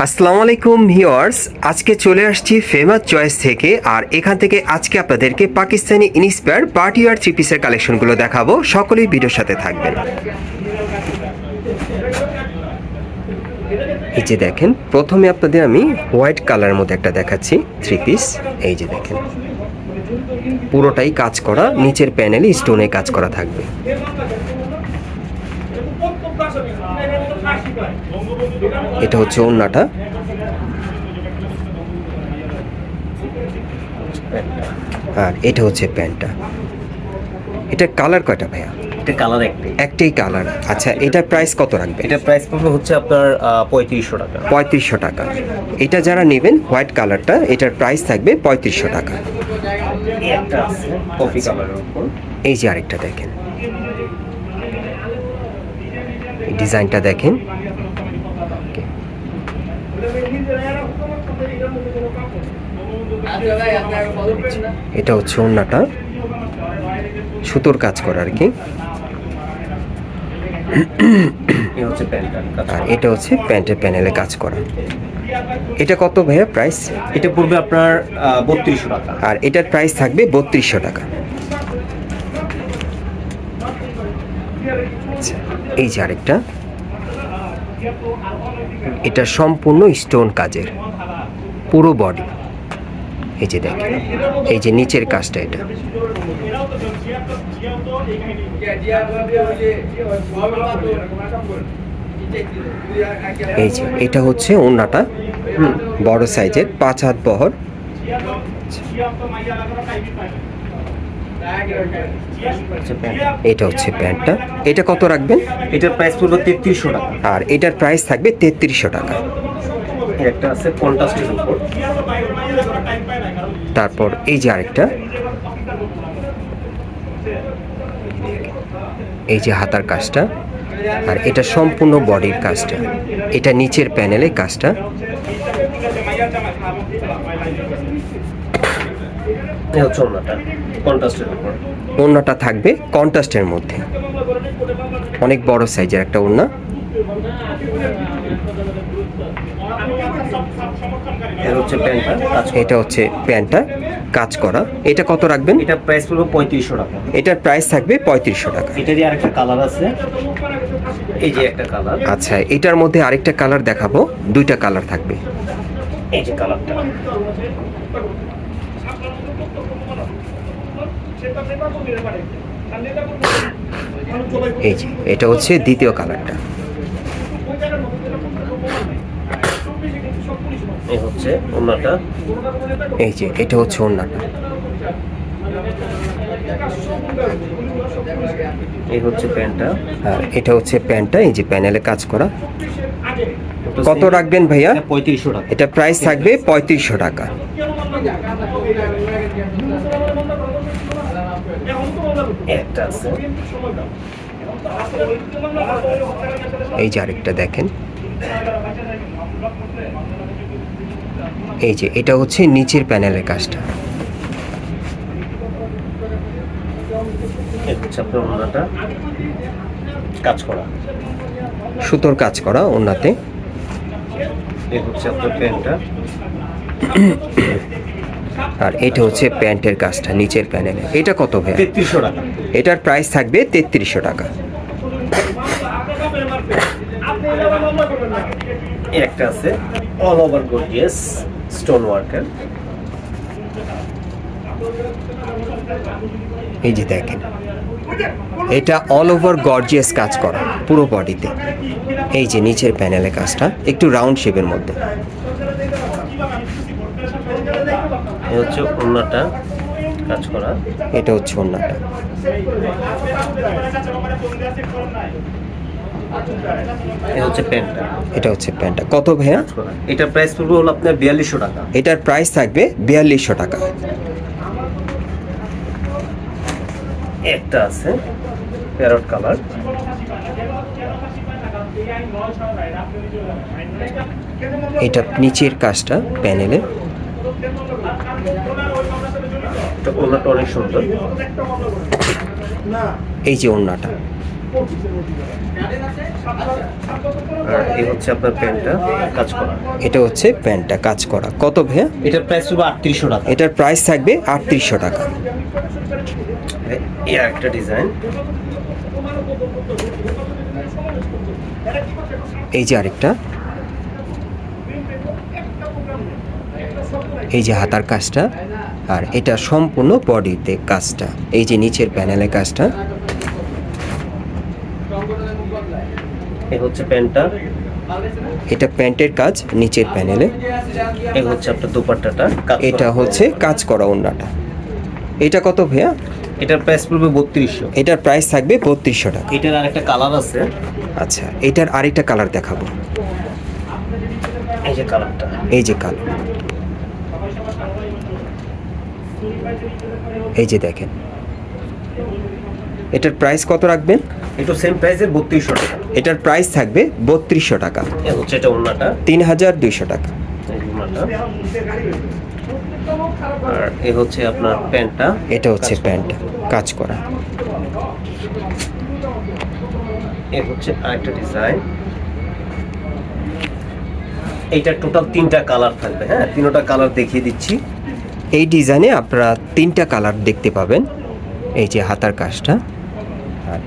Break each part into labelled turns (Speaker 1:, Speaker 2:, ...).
Speaker 1: আসসালামু আলাইকুম ভিউয়ার্স, আজকে চলে আসছি ফেমাস চয়েস থেকে। আর এখান থেকে আজকে আপনাদেরকে Pakistani inspire party wear three পিসের কালেকশনগুলো দেখাবো। সকলেই ভিডিওর সাথে থাকবেন। এই যে দেখেন, প্রথমে আপনাদের আমি হোয়াইট কালারের মধ্যে একটা দেখাচ্ছি থ্রি পিস। এই যে দেখেন, পুরোটাই কাজ করা, নিচের প্যানেলে স্টোনে কাজ করা থাকবে। এটা হচ্ছে ওড়নাটা, আর এটা হচ্ছে প্যান্টটা। এটা কালার কয়টা ভাইয়া?
Speaker 2: এটা কালার
Speaker 1: একটাই কালার। আচ্ছা, এটার প্রাইস কত রাখবে?
Speaker 2: এটা প্রাইস পড়বে হচ্ছে আপনার 3500 টাকা।
Speaker 1: 3500 টাকা। এটা যারা নেবেন হোয়াইট কালারটা, এটার প্রাইস থাকবে 3500 টাকা।
Speaker 2: একটা আছে কফি কালারের উপর।
Speaker 1: এই যে আরেকটা দেখেন, এই ডিজাইনটা দেখেন। এটা হচ্ছে ওড়নাটা, সুতোর কাজ করা আর কি। আর এটা হচ্ছে প্যান্টের প্যানেলে কাজ করা। এটা কত ভাইয়া প্রাইস?
Speaker 2: এটা পড়বে আপনার 3200 টাকা।
Speaker 1: আর এটার প্রাইস থাকবে 3200 টাকা। আচ্ছা, এই যে আরেকটা, এটা সম্পূর্ণ স্টোন কাজের, পুরো বডি। এই যে দেখেন, এই যে নিচের কাজটা, এটা এই যে এটা হচ্ছে ওড়নাটা, বড় সাইজের, 5 হাত বহর। এটা হচ্ছে প্যান্টটা। এটা কত রাখবেন?
Speaker 2: এটার প্রাইস পড়বে 3300 টাকা।
Speaker 1: আর এটার প্রাইস থাকবে 3300 টাকা।
Speaker 2: একটা আছে কন্ট্রাস্টের উপর।
Speaker 1: তারপর এই যে আরেকটা, এই যে হাতার কাজটা, আর এটা সম্পূর্ণ বডির কাজটা। এটা নিচের প্যানেলে কাজটা।
Speaker 2: এই হচ্ছে ওড়নাটা কন্ট্রাস্টের উপর।
Speaker 1: ওড়নাটা থাকবে কন্ট্রাস্টের মধ্যে, অনেক বড় সাইজের একটা ওড়না। এটা হচ্ছে প্যান্টটা কাজ করা। এটা কত রাখবেন?
Speaker 2: এটা প্রাইস পড়বে 3500 টাকা।
Speaker 1: এটার প্রাইস থাকবে 3500 টাকা।
Speaker 2: এটারই আরেকটা কালার আছে, এই যে একটা কালার।
Speaker 1: আচ্ছা, এটার মধ্যে আরেকটা কালার দেখাবো, দুইটা কালার থাকবে।
Speaker 2: এই যে কালারটা,
Speaker 1: এই যে এটা হচ্ছে দ্বিতীয় কালারটা।
Speaker 2: এই হচ্ছে ওড়নাটা।
Speaker 1: এই যে এটা হচ্ছে ওড়নাটা।
Speaker 2: এই হচ্ছে প্যান্টটা।
Speaker 1: আর এটা হচ্ছে প্যান্টটা, এই যে প্যানেলে কাজ করা। কত রাখবেন ভাইয়া?
Speaker 2: 3500 টাকা।
Speaker 1: এটা প্রাইস থাকবে 3500 টাকা।
Speaker 2: একটা আছে,
Speaker 1: এই যে আরেকটা দেখেন, এই যে এটা হচ্ছে নিচের প্যানেলের কাজটা।
Speaker 2: এই হচ্ছে আপনার ওড়নাটা কাজ করা,
Speaker 1: সুতোর কাজ করা ওড়নাতে।
Speaker 2: এই হচ্ছে আপনার প্যান্টটা।
Speaker 1: আর এটা হচ্ছে প্যান্টের কাজটা নিচের প্যানেলে। এটা কত ভাইয়া?
Speaker 2: 3300 টাকা।
Speaker 1: এটার প্রাইস থাকবে 3300 টাকা।
Speaker 2: একটা আছে অল ওভার গর্জিয়াস স্টোন ওয়ার্কের।
Speaker 1: এই যে দেখেন, এটা অল ওভার গর্জিয়াস কাজ করা পুরো বডিতে। এই যে নিচের প্যানেলে কাজটা একটু রাউন্ড শেপের মধ্যে।
Speaker 2: এই হচ্ছে ওড়নাটা কাজ করা।
Speaker 1: এটা হচ্ছে ওড়নাটা।
Speaker 2: এই হচ্ছে প্যান্টটা।
Speaker 1: এটা হচ্ছে প্যান্টটা। কত ভাইয়া?
Speaker 2: এটার প্রাইস পড়বে হলো আপনার 4200 টাকা।
Speaker 1: এটার প্রাইস থাকবে 4200 টাকা।
Speaker 2: একটা আছে প্যারট কালার।
Speaker 1: এটা নিচের কাজটা প্যানেলে।
Speaker 2: ওড়নাটা অনেক সুন্দর।
Speaker 1: এই যে ওড়নাটা,
Speaker 2: আর এই হচ্ছে আপনার প্যান্টটা কাজ করা।
Speaker 1: এটা হচ্ছে প্যান্টটা কাজ করা। কত ভাইয়া?
Speaker 2: এটার প্রাইস হবে 3800 টাকা।
Speaker 1: এটার প্রাইস থাকবে 3800 টাকা।
Speaker 2: এই একটা ডিজাইন,
Speaker 1: এই যে আরেকটা, এই যে হাতার কাজটা, আর এটা সম্পূর্ণ বডিতে কাজটা, এই যে নিচের প্যানেলে কাজটা।
Speaker 2: এই হচ্ছে প্যান্টটা,
Speaker 1: এটা প্যান্টের কাজ নিচের প্যানেলে।
Speaker 2: এই হচ্ছে আপনার দোপাট্টাটা কাজ করা।
Speaker 1: এটা হচ্ছে কাজ করা ওড়নাটা। এটা কত ভাইয়া?
Speaker 2: এটার প্রাইস পড়বে 3200।
Speaker 1: এটার প্রাইস থাকবে 3200 টাকা।
Speaker 2: এটার আরেকটা কালার আছে,
Speaker 1: আচ্ছা, এটার আরেকটা কালার দেখাবো।
Speaker 2: এই যে কালারটা,
Speaker 1: এই যে কালার, এই যে দেখেন। এটার প্রাইস কত রাখবেন?
Speaker 2: একটু সেম প্রাইসের 3200 টাকা।
Speaker 1: এটার প্রাইস থাকবে 3200 টাকা।
Speaker 2: এই হচ্ছে এটা ওড়নাটা,
Speaker 1: 3200 টাকা।
Speaker 2: এই ওড়নাটা। আর এই হচ্ছে আপনার প্যান্টটা,
Speaker 1: এটা হচ্ছে প্যান্ট কাজ করা।
Speaker 2: এই হচ্ছে আরেকটা ডিজাইন। এইটা টোটাল 3টা কালার থাকবে। হ্যাঁ, 3টা কালার দেখিয়ে দিচ্ছি।
Speaker 1: এই ডিজাইনে আপনারা 3টা কালার দেখতে পাবেন। এই যে হাতার কাজটা, আর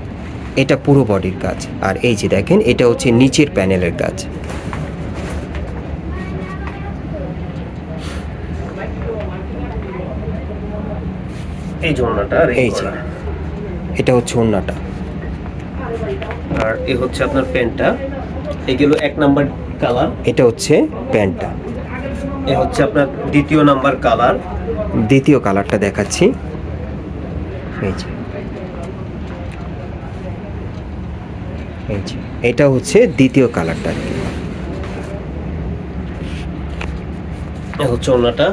Speaker 1: এটা পুরো বডির কাজ, আর এই যে দেখেন এটা হচ্ছে নিচের প্যানেলের কাজ।
Speaker 2: এই যে ওড়নাটা,
Speaker 1: এই যে এটা হচ্ছে ওড়নাটা।
Speaker 2: আর এই হচ্ছে আপনার প্যান্টটা। এগুলো 1 নাম্বার কালার।
Speaker 1: এটা হচ্ছে প্যান্টটা।
Speaker 2: এই হচ্ছে আপনার 2য় নাম্বার কালার।
Speaker 1: দ্বিতীয় কালারটা দেখাচ্ছি। এই যে, এই যে এটা হচ্ছে দ্বিতীয় কালারটা।
Speaker 2: এই হচ্ছে ওড়নাটা।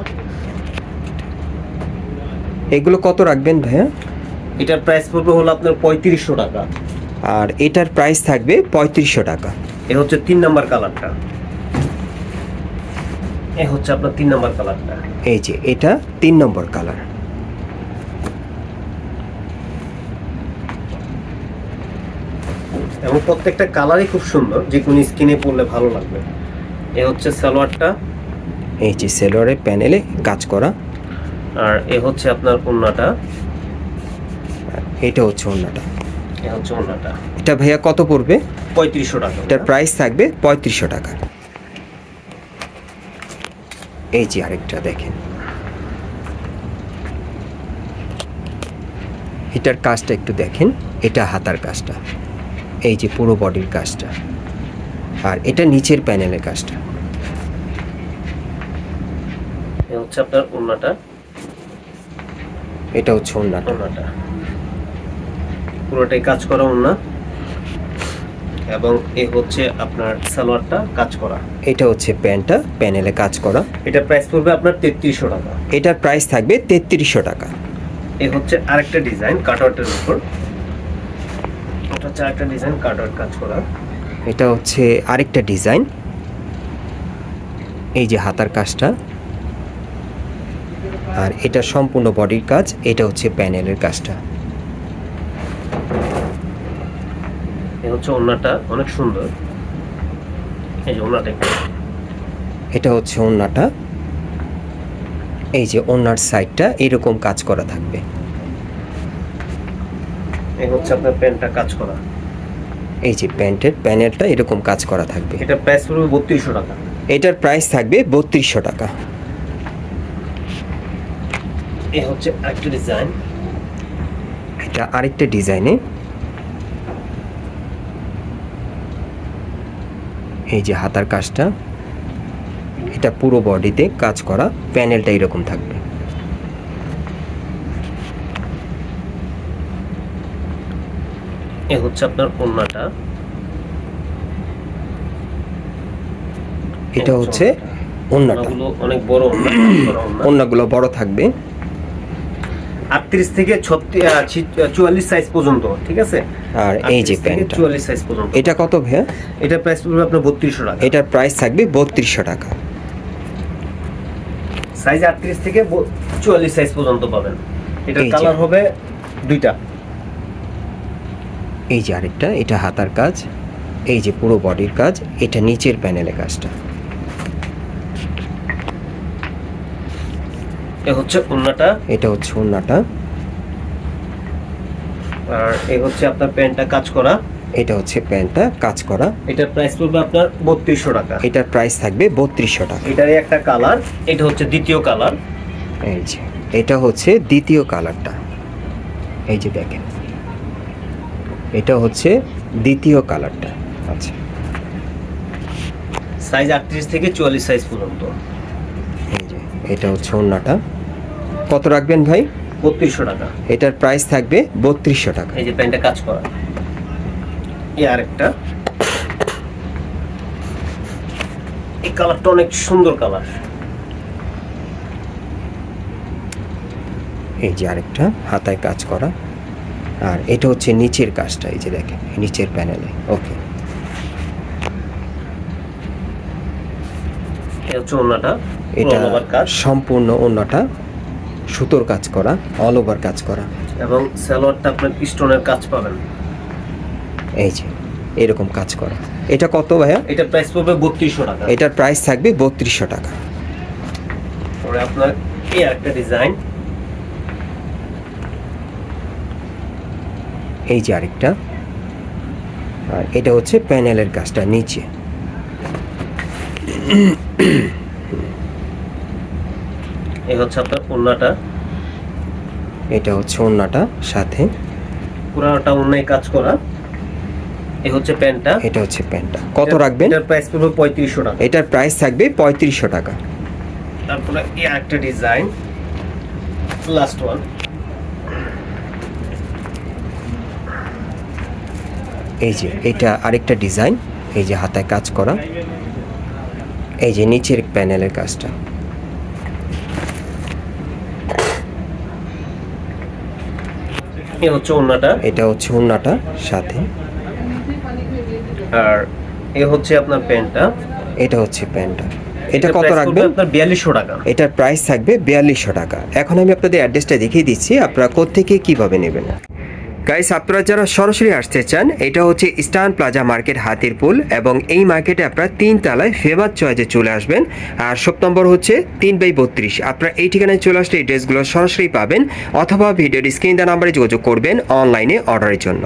Speaker 1: এগুলো কত রাখবেন ভাইয়া?
Speaker 2: এটার প্রাইস পড়বে হলো আপনার 3500 টাকা।
Speaker 1: আর এটার প্রাইস থাকবে 3500 টাকা।
Speaker 2: এই হচ্ছে 3 নাম্বার কালারটা। এই হচ্ছে আপনার 3 নাম্বার কালারটা।
Speaker 1: এই যে এটা 3 নম্বর কালার।
Speaker 2: এবং প্রত্যেকটা কালারই খুব সুন্দর, যে কোনো স্কিনে পরলে ভালো লাগবে। এই হচ্ছে সালোয়ারটা,
Speaker 1: এই যে সেলোয়ারের প্যানেলে কাজ করা।
Speaker 2: আর এই হচ্ছে আপনার ওড়নাটা।
Speaker 1: আর এটা হচ্ছে ওড়নাটা।
Speaker 2: এই হচ্ছে ওড়নাটা।
Speaker 1: এটা ভাইয়া কত পড়বে?
Speaker 2: 3500 টাকা।
Speaker 1: এটার প্রাইস থাকবে 3500 টাকা। এই যে আরেকটা দেখেন, এটার কাজটা একটু দেখেন। এটা হাতার কাজটা, এই যে পুরো বডির কাজটা, আর এটা নিচের প্যানেলের কাজটা।
Speaker 2: এই হচ্ছে আপনার ওড়নাটা।
Speaker 1: এটা হচ্ছে ওড়নাটা।
Speaker 2: ওড়নাটা পুরোটাই কাজ করা ওড়না। এবং এই হচ্ছে আপনার সালোয়ারটা কাজ করা।
Speaker 1: এটা হচ্ছে প্যান্টটা, প্যানেলে কাজ করা।
Speaker 2: এটা প্রাইস পড়বে আপনার 3300 টাকা।
Speaker 1: এটার প্রাইস থাকবে 3300 টাকা।
Speaker 2: এই হচ্ছে আরেকটা ডিজাইন কাটওয়ার্টের উপর। এটা হচ্ছে আরেকটা ডিজাইন কাটওয়ার্ট কাজ করা।
Speaker 1: এটা হচ্ছে আরেকটা ডিজাইন। এই যে হাতার কাজটা, আর এটা সম্পূর্ণ বডির কাজ। এটা হচ্ছে প্যানেলের কাজটা।
Speaker 2: এই হচ্ছে ওড়নাটা, অনেক সুন্দর। এই যে ওড়নাটা,
Speaker 1: এটা হচ্ছে ওড়নাটা। এই যে ওড়নার সাইডটা এরকম কাজ করা থাকবে।
Speaker 2: এই হচ্ছে আপনার প্যান্টটা কাজ করা।
Speaker 1: এই যে প্যান্টের প্যানেলটা এরকম কাজ করা থাকবে।
Speaker 2: এটা প্রাইস পড়বে 3200 টাকা।
Speaker 1: এটার প্রাইস থাকবে 3200 টাকা।
Speaker 2: এই হচ্ছে আরেকটা ডিজাইন।
Speaker 1: এটা আরেকটা ডিজাইনে, এই যে হাতার কাজটা, এটা পুরো বডিতে কাজ করা। প্যানেলটা এরকম থাকবে।
Speaker 2: এই হচ্ছে আপনার ওড়নাটা।
Speaker 1: এটা হচ্ছে ওড়নাটা।
Speaker 2: ওড়নাগুলো অনেক বড় ওড়না, বড় ওড়না।
Speaker 1: ওড়নাগুলো বড় থাকবে।
Speaker 2: 38 থেকে 44 সাইজ পর্যন্ত, ঠিক আছে।
Speaker 1: আর এই যে
Speaker 2: 38 থেকে
Speaker 1: প্যান্টটা,
Speaker 2: 44 সাইজ পর্যন্ত।
Speaker 1: এটা কত ভাইয়া?
Speaker 2: এটা প্রাইস পড়বে আপনার 3200 টাকা।
Speaker 1: এটার প্রাইস থাকবে 3200 টাকা।
Speaker 2: সাইজ 38 থেকে 44 সাইজ পর্যন্ত পাবেন। এটার
Speaker 1: এই যে।
Speaker 2: কালার হবে দুইটা।
Speaker 1: এই যে আরেকটা, এটা হাতার কাজ, এই যে পুরো বডির কাজ, এটা নিচের প্যানেলে কাজটা।
Speaker 2: এ হচ্ছে ওড়নাটা,
Speaker 1: এটা হচ্ছে ওড়নাটা,
Speaker 2: আর এই হচ্ছে আপনার প্যান্টটা কাজ করা।
Speaker 1: এটা হচ্ছে প্যান্টটা কাজ করা।
Speaker 2: এটার প্রাইস পড়বে আপনার 3200 টাকা।
Speaker 1: এটার প্রাইস থাকবে 3200 টাকা।
Speaker 2: এটারই একটা কালার, এটা হচ্ছে দ্বিতীয় কালার।
Speaker 1: এই যে এটা হচ্ছে দ্বিতীয় কালারটা, এই যে দেখেন, এটা হচ্ছে দ্বিতীয় কালারটা। আচ্ছা,
Speaker 2: সাইজ 38 থেকে 44 সাইজ পর্যন্ত।
Speaker 1: এই যে এটা হচ্ছে ওড়নাটা। কত রাখবেন ভাই?
Speaker 2: 3200 টাকা।
Speaker 1: এটার প্রাইস থাকবে 3200 টাকা।
Speaker 2: এই যে প্যান্টটা কাজ করা। এই আরেকটা, এই কালারটা অনেক সুন্দর কালার।
Speaker 1: এই যে আরেকটা হাতায় কাজ করা, আর এটা হচ্ছে নিচের কাজটা, এই যে দেখেন নিচের প্যানেলে। ওকে,
Speaker 2: এই হচ্ছে ওড়নাটা,
Speaker 1: এটা
Speaker 2: all over কাজ
Speaker 1: সম্পূর্ণ ওড়নাটা সুতোর কাজ করা, অল ওভার কাজ করা।
Speaker 2: এবং সালোয়ারটা আপনার স্টোনের কাজ পাবেন।
Speaker 1: এই যে এরকম কাজ করা। এটা কত ভাইয়া?
Speaker 2: এটা প্রাইস পড়বে 3200 টাকা।
Speaker 1: এটার প্রাইস থাকবে 3200 টাকা।
Speaker 2: পরে আপনার এই আরেকটা ডিজাইন,
Speaker 1: এই যে আরেকটা, আর এটা হচ্ছে প্যানেলের কাজটা নিচে।
Speaker 2: এই হচ্ছে আপনার ওড়নাটা,
Speaker 1: এটা হচ্ছে ওড়নাটা, সাথে
Speaker 2: পুরাটা ওড়নায় কাজ করা। এই হচ্ছে প্যান্টটা,
Speaker 1: এটা হচ্ছে প্যান্টটা। কত রাখবেন?
Speaker 2: এটার প্রাইস পড়বে 3500 টাকা।
Speaker 1: এটার প্রাইস থাকবে 3500 টাকা।
Speaker 2: তারপরে এই আরেকটা ডিজাইন, লাস্ট ওয়ান।
Speaker 1: এই যে এটা আরেকটা ডিজাইন, এই যে হাতায় কাজ করা, এই যে নিচের প্যানেলের কাজটা।
Speaker 2: এই হচ্ছে ওড়নাটা,
Speaker 1: এটা হচ্ছে ওড়নাটা, সাথে
Speaker 2: আর এই হচ্ছে আপনার প্যান্টটা।
Speaker 1: এটা হচ্ছে প্যান্টটা। এটা
Speaker 2: এটার
Speaker 1: কত
Speaker 2: price পড়বে
Speaker 1: রাখবেন?
Speaker 2: আপনার 4200 টাকা।
Speaker 1: এটার প্রাইস থাকবে 4200 টাকা। এখন আমি আপনাদের অ্যাড্রেসটা দেখিয়ে দিচ্ছি, আপনারা কোত্থেকে কিভাবে নেবেন। গাইস, আপনারা যারা সরাসরি আসতে চান, এটা হচ্ছে ইস্টার্ন প্লাজা মার্কেট, হাতিরপুল, এবং এই মার্কেটে আপনারা 3 তলায় ফেমাস চয়েসে চলে আসবেন। আর শপ নম্বর হচ্ছে 3/32। আপনারা এই ঠিকানায় চলে আসলে এই ড্রেসগুলো সরাসরি পাবেন, অথবা ভিডিওর স্ক্রিন দেওয়া নাম্বারে যোগাযোগ করবেন অনলাইনে অর্ডারের জন্য।